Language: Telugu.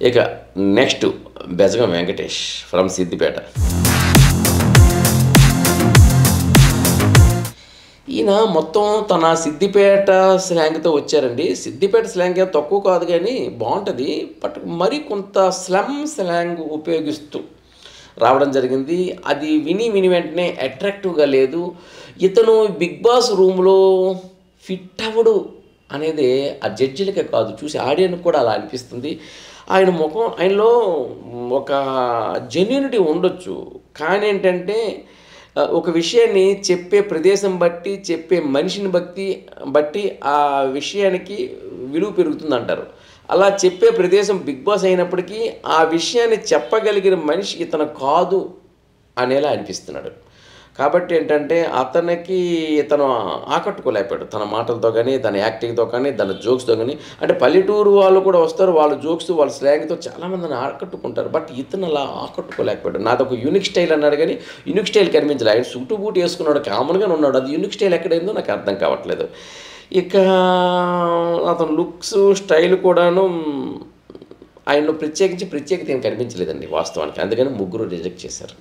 ఇక నెక్స్ట్ బెజగం వెంకటేష్ ఫ్రమ్ సిద్దిపేట. ఈయన మొత్తం తన సిద్దిపేట స్లాంగ్తో వచ్చారండి. సిద్దిపేట స్లాంగ్ తక్కువ కాదు కానీ బాగుంటుంది. బట్ మరి కొంత స్లమ్ స్లాంగ్ ఉపయోగిస్తూ రావడం జరిగింది. అది విని వెంటనే అట్రాక్టివ్గా లేదు. ఇతను బిగ్ బాస్ రూమ్లో ఫిట్ అవ్వడు అనేది ఆ జడ్జిలకే కాదు, చూసి ఆడియన్కి కూడా అలా అనిపిస్తుంది. ఆయన ముఖం, ఆయనలో ఒక జెన్యూనిటీ ఉండొచ్చు, కానీ ఏంటంటే ఒక విషయాన్ని చెప్పే ప్రదేశం బట్టి, చెప్పే మనిషిని బట్టి ఆ విషయానికి విలువ పెరుగుతుందంటారు. అలా చెప్పే ప్రదేశం బిగ్ బాస్ అయినప్పటికీ ఆ విషయాన్ని చెప్పగలిగిన మనిషి ఇతను కాదు అనేలా అనిపిస్తున్నాడు. కాబట్టి ఏంటంటే ఇతను ఆకట్టుకోలేకపోయాడు తన మాటలతో కానీ, తన యాక్టింగ్తో కానీ, తన జోక్స్తో కానీ. అంటే పల్లెటూరు వాళ్ళు కూడా వస్తారు, వాళ్ళ జోక్స్ వాళ్ళ స్లాంగ్తో చాలామందిని ఆకట్టుకుంటారు. బట్ ఇతను అలా ఆకట్టుకోలేకపోయాడు. నాదొక యూనిక్ స్టైల్ అన్నాడు కానీ యూనిక్ స్టైల్ కనిపించలేదు. ఆయన సూటు బూట్ వేసుకున్నాడు, కామన్గానే ఉన్నాడు. అది యూనిక్ స్టైల్ ఎక్కడైందో నాకు అర్థం కావట్లేదు. ఇక అతను లుక్స్ స్టైల్ కూడాను ఆయనలో ప్రత్యేకత ఏం కనిపించలేదండి వాస్తవానికి. అందుకని ముగ్గురు రిజెక్ట్ చేశారు.